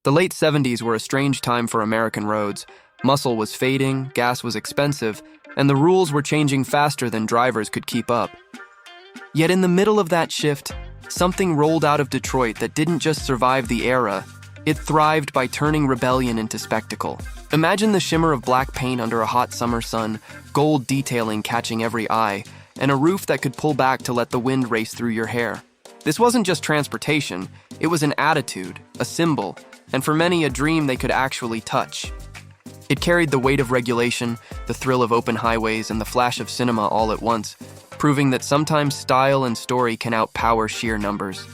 The late 70s were a strange time for American roads. Muscle was fading, gas was expensive, and the rules were changing faster than drivers could keep up. Yet in the middle of that shift, something rolled out of Detroit that didn't just survive the era, it thrived by turning rebellion into spectacle. Imagine the shimmer of black paint under a hot summer sun, gold detailing catching every eye, and a roof that could pull back to let the wind race through your hair. This wasn't just transportation, it was an attitude, a symbol, and for many a dream they could actually touch. It carried the weight of regulation, the thrill of open highways, and the flash of cinema all at once, proving that sometimes style and story can outpower sheer numbers.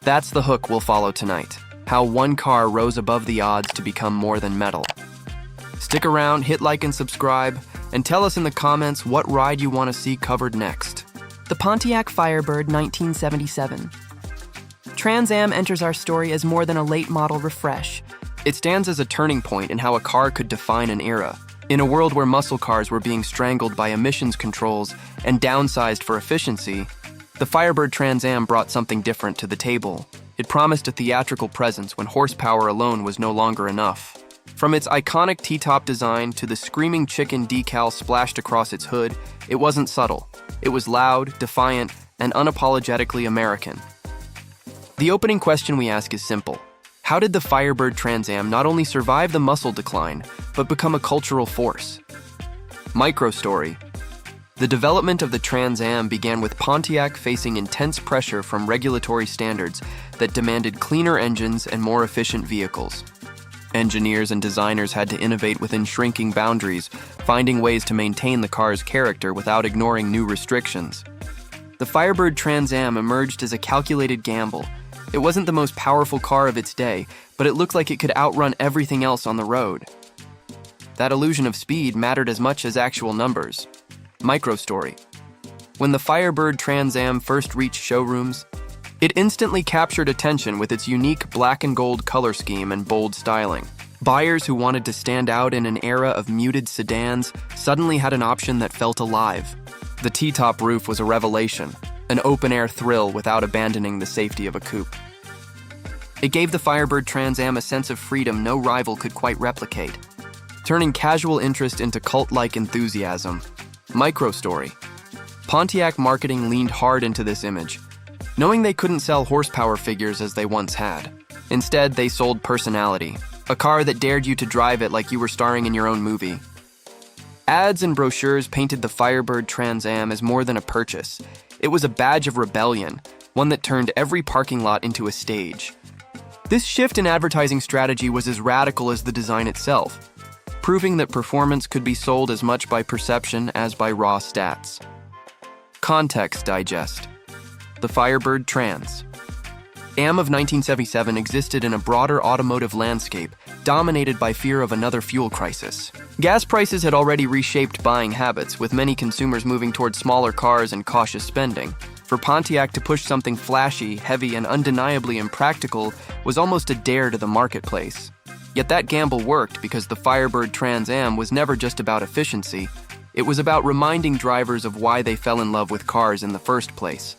That's the hook we'll follow tonight, how one car rose above the odds to become more than metal. Stick around, hit like and subscribe, and tell us in the comments what ride you want to see covered next. The Pontiac Firebird 1977. Trans Am enters our story as more than a late model refresh. It stands as a turning point in how a car could define an era. In a world where muscle cars were being strangled by emissions controls and downsized for efficiency, the Firebird Trans Am brought something different to the table. It promised a theatrical presence when horsepower alone was no longer enough. From its iconic T-top design to the screaming chicken decal splashed across its hood, it wasn't subtle. It was loud, defiant, and unapologetically American. The opening question we ask is simple. How did the Firebird Trans Am not only survive the muscle decline, but become a cultural force? Microstory. The development of the Trans Am began with Pontiac facing intense pressure from regulatory standards that demanded cleaner engines and more efficient vehicles. Engineers and designers had to innovate within shrinking boundaries, finding ways to maintain the car's character without ignoring new restrictions. The Firebird Trans Am emerged as a calculated gamble. It wasn't the most powerful car of its day, but it looked like it could outrun everything else on the road. That illusion of speed mattered as much as actual numbers. Microstory. When the Firebird Trans Am first reached showrooms, it instantly captured attention with its unique black and gold color scheme and bold styling. Buyers who wanted to stand out in an era of muted sedans suddenly had an option that felt alive. The T-top roof was a revelation, an open-air thrill without abandoning the safety of a coupe. It gave the Firebird Trans Am a sense of freedom no rival could quite replicate, turning casual interest into cult-like enthusiasm. Microstory. Pontiac marketing leaned hard into this image, knowing they couldn't sell horsepower figures as they once had. Instead, they sold personality, a car that dared you to drive it like you were starring in your own movie. Ads and brochures painted the Firebird Trans Am as more than a purchase. It was a badge of rebellion, one that turned every parking lot into a stage. This shift in advertising strategy was as radical as the design itself, proving that performance could be sold as much by perception as by raw stats. Context digest. The Firebird Trans Am of 1977 existed in a broader automotive landscape dominated by fear of another fuel crisis. Gas prices had already reshaped buying habits, with many consumers moving toward smaller cars and cautious spending. For Pontiac to push something flashy, heavy, and undeniably impractical was almost a dare to the marketplace. Yet that gamble worked because the Firebird Trans Am was never just about efficiency. It was about reminding drivers of why they fell in love with cars in the first place.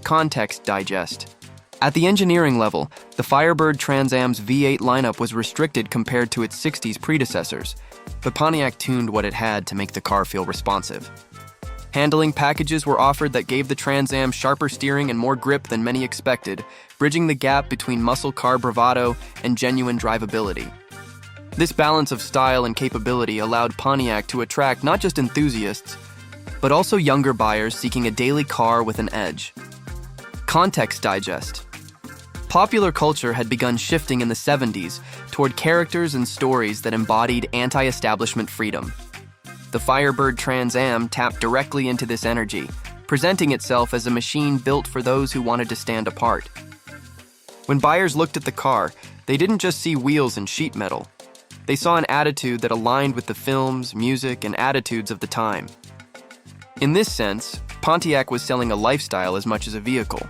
Context digest. At the engineering level, the Firebird Trans Am's V8 lineup was restricted compared to its 60s predecessors, but Pontiac tuned what it had to make the car feel responsive. Handling packages were offered that gave the Trans Am sharper steering and more grip than many expected, bridging the gap between muscle car bravado and genuine drivability. This balance of style and capability allowed Pontiac to attract not just enthusiasts, but also younger buyers seeking a daily car with an edge. Context digest. Popular culture had begun shifting in the 70s toward characters and stories that embodied anti-establishment freedom. The Firebird Trans Am tapped directly into this energy, presenting itself as a machine built for those who wanted to stand apart. When buyers looked at the car, they didn't just see wheels and sheet metal. They saw an attitude that aligned with the films, music, and attitudes of the time. In this sense, Pontiac was selling a lifestyle as much as a vehicle.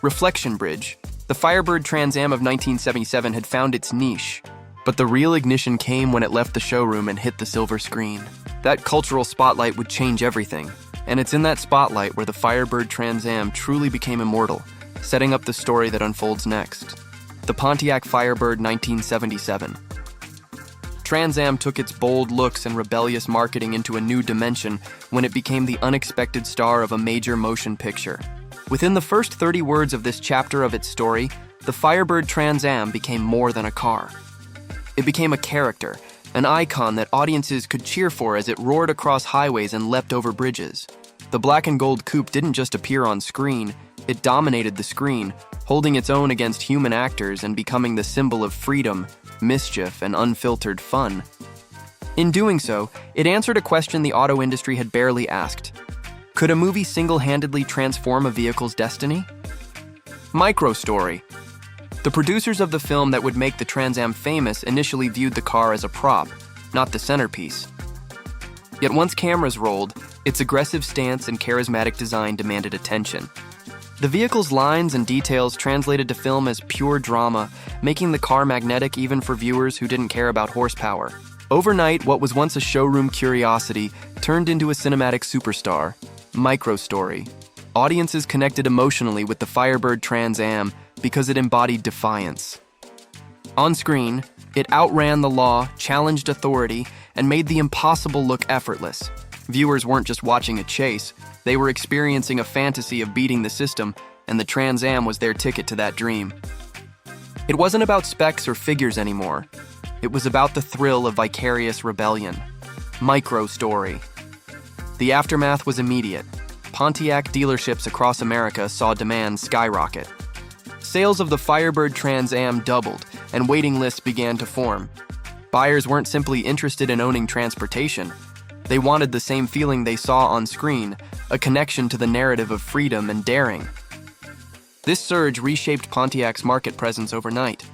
Reflection bridge. The Firebird Trans Am of 1977 had found its niche, but the real ignition came when it left the showroom and hit the silver screen. That cultural spotlight would change everything, and it's in that spotlight where the Firebird Trans Am truly became immortal, setting up the story that unfolds next. The Pontiac Firebird 1977. Trans Am took its bold looks and rebellious marketing into a new dimension when it became the unexpected star of a major motion picture. Within the first 30 words of this chapter of its story, the Firebird Trans Am became more than a car. It became a character, an icon that audiences could cheer for as it roared across highways and leapt over bridges. The black and gold coupe didn't just appear on screen, it dominated the screen, holding its own against human actors and becoming the symbol of freedom, mischief, and unfiltered fun. In doing so, it answered a question the auto industry had barely asked. Could a movie single-handedly transform a vehicle's destiny? Micro-story. The producers of the film that would make the Trans Am famous initially viewed the car as a prop, not the centerpiece. Yet once cameras rolled, its aggressive stance and charismatic design demanded attention. The vehicle's lines and details translated to film as pure drama, making the car magnetic even for viewers who didn't care about horsepower. Overnight, what was once a showroom curiosity turned into a cinematic superstar. Micro-story. Audiences connected emotionally with the Firebird Trans Am because it embodied defiance. On screen, it outran the law, challenged authority, and made the impossible look effortless. Viewers weren't just watching a chase, they were experiencing a fantasy of beating the system, and the Trans Am was their ticket to that dream. It wasn't about specs or figures anymore. It was about the thrill of vicarious rebellion. Micro-story. The aftermath was immediate. Pontiac dealerships across America saw demand skyrocket. Sales of the Firebird Trans Am doubled, and waiting lists began to form. Buyers weren't simply interested in owning transportation. They wanted the same feeling they saw on screen, a connection to the narrative of freedom and daring. This surge reshaped Pontiac's market presence overnight,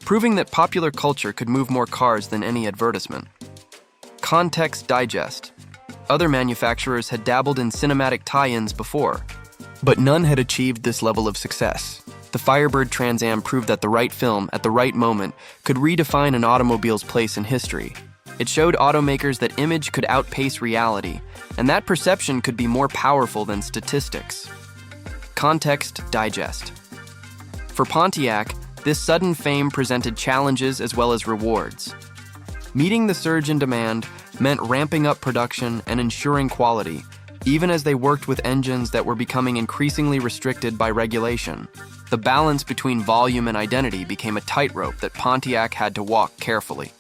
proving that popular culture could move more cars than any advertisement. Context digest. Other manufacturers had dabbled in cinematic tie-ins before, but none had achieved this level of success. The Firebird Trans Am proved that the right film, at the right moment, could redefine an automobile's place in history. It showed automakers that image could outpace reality, and that perception could be more powerful than statistics. Context digest. For Pontiac, this sudden fame presented challenges as well as rewards. Meeting the surge in demand meant ramping up production and ensuring quality, even as they worked with engines that were becoming increasingly restricted by regulation. The balance between volume and identity became a tightrope that Pontiac had to walk carefully.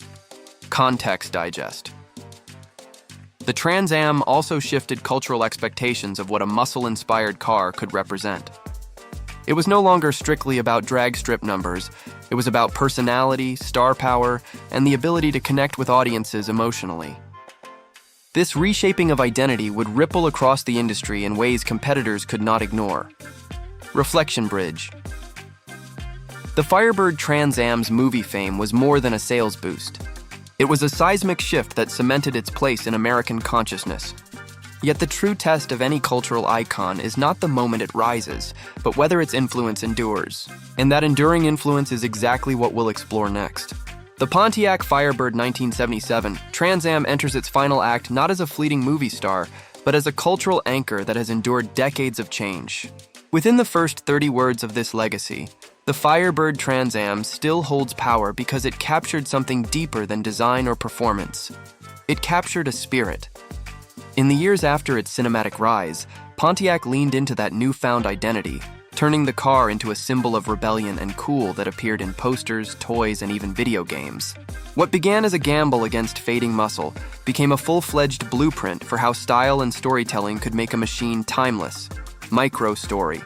Context digest. The Trans Am also shifted cultural expectations of what a muscle-inspired car could represent. It was no longer strictly about drag strip numbers. It was about personality, star power, and the ability to connect with audiences emotionally. This reshaping of identity would ripple across the industry in ways competitors could not ignore. Reflection bridge. The Firebird Trans Am's movie fame was more than a sales boost. It was a seismic shift that cemented its place in American consciousness. Yet the true test of any cultural icon is not the moment it rises, but whether its influence endures. And that enduring influence is exactly what we'll explore next. The Pontiac Firebird 1977, Trans Am enters its final act not as a fleeting movie star, but as a cultural anchor that has endured decades of change. Within the first 30 words of this legacy, the Firebird Trans Am still holds power because it captured something deeper than design or performance. It captured a spirit. In the years after its cinematic rise, Pontiac leaned into that newfound identity, turning the car into a symbol of rebellion and cool that appeared in posters, toys, and even video games. What began as a gamble against fading muscle became a full-fledged blueprint for how style and storytelling could make a machine timeless. Micro-story.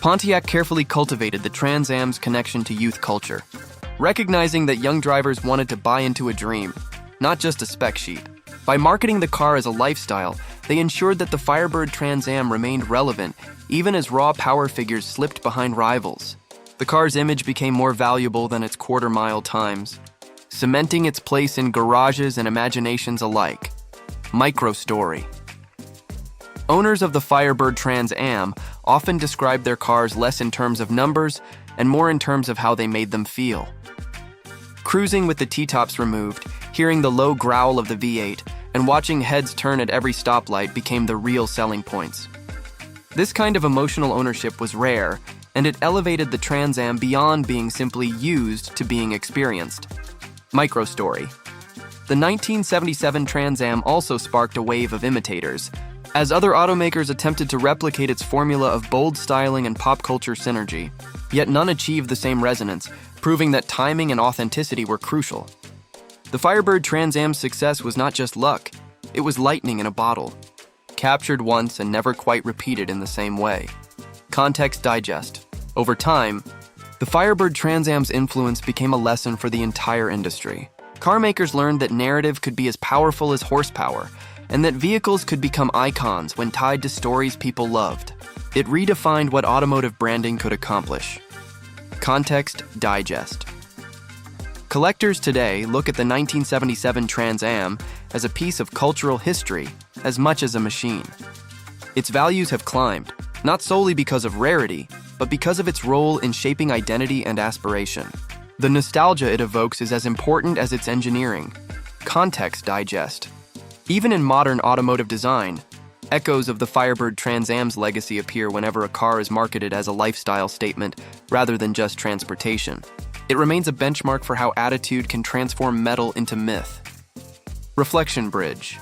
Pontiac carefully cultivated the Trans Am's connection to youth culture, recognizing that young drivers wanted to buy into a dream, not just a spec sheet. By marketing the car as a lifestyle, they ensured that the Firebird Trans Am remained relevant even as raw power figures slipped behind rivals. The car's image became more valuable than its quarter-mile times, cementing its place in garages and imaginations alike. Micro-story. Owners of the Firebird Trans Am often describe their cars less in terms of numbers and more in terms of how they made them feel. Cruising with the T-tops removed, hearing the low growl of the V8, and watching heads turn at every stoplight became the real selling points. This kind of emotional ownership was rare, and it elevated the Trans Am beyond being simply used to being experienced. Microstory. The 1977 Trans Am also sparked a wave of imitators, as other automakers attempted to replicate its formula of bold styling and pop culture synergy, yet none achieved the same resonance, proving that timing and authenticity were crucial. The Firebird Trans Am's success was not just luck, it was lightning in a bottle, captured once and never quite repeated in the same way. Context Digest. Over time, the Firebird Trans Am's influence became a lesson for the entire industry. Car makers learned that narrative could be as powerful as horsepower, and that vehicles could become icons when tied to stories people loved. It redefined what automotive branding could accomplish. Context Digest. Collectors today look at the 1977 Trans Am as a piece of cultural history as much as a machine. Its values have climbed, not solely because of rarity, but because of its role in shaping identity and aspiration. The nostalgia it evokes is as important as its engineering. Context Digest. Even in modern automotive design, echoes of the Firebird Trans Am's legacy appear whenever a car is marketed as a lifestyle statement rather than just transportation. It remains a benchmark for how attitude can transform metal into myth. Reflection Bridge.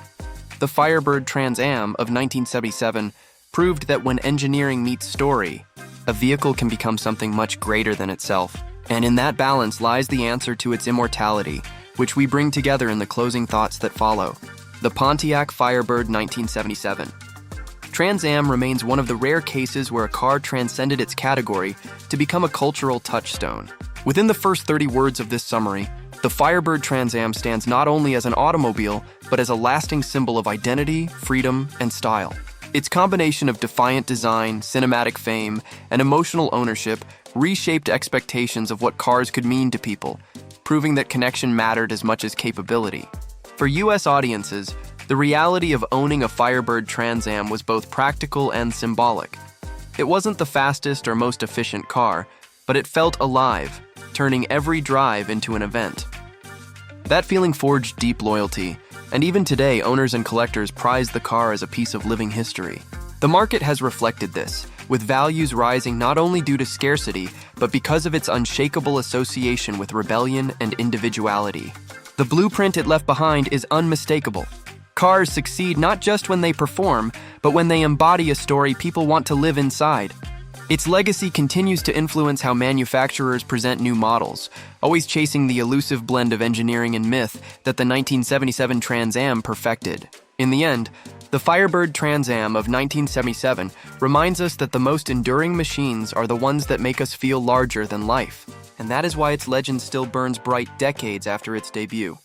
The Firebird Trans Am of 1977 proved that when engineering meets story, a vehicle can become something much greater than itself. And in that balance lies the answer to its immortality, which we bring together in the closing thoughts that follow. The Pontiac Firebird 1977. Trans Am remains one of the rare cases where a car transcended its category to become a cultural touchstone. Within the first 30 words of this summary, the Firebird Trans Am stands not only as an automobile, but as a lasting symbol of identity, freedom, and style. Its combination of defiant design, cinematic fame, and emotional ownership reshaped expectations of what cars could mean to people, proving that connection mattered as much as capability. For US audiences, the reality of owning a Firebird Trans Am was both practical and symbolic. It wasn't the fastest or most efficient car, but it felt alive, turning every drive into an event. That feeling forged deep loyalty, and even today, owners and collectors prize the car as a piece of living history. The market has reflected this, with values rising not only due to scarcity, but because of its unshakable association with rebellion and individuality. The blueprint it left behind is unmistakable. Cars succeed not just when they perform, but when they embody a story people want to live inside. Its legacy continues to influence how manufacturers present new models, always chasing the elusive blend of engineering and myth that the 1977 Trans Am perfected. In the end, the Firebird Trans Am of 1977 reminds us that the most enduring machines are the ones that make us feel larger than life, and that is why its legend still burns bright decades after its debut.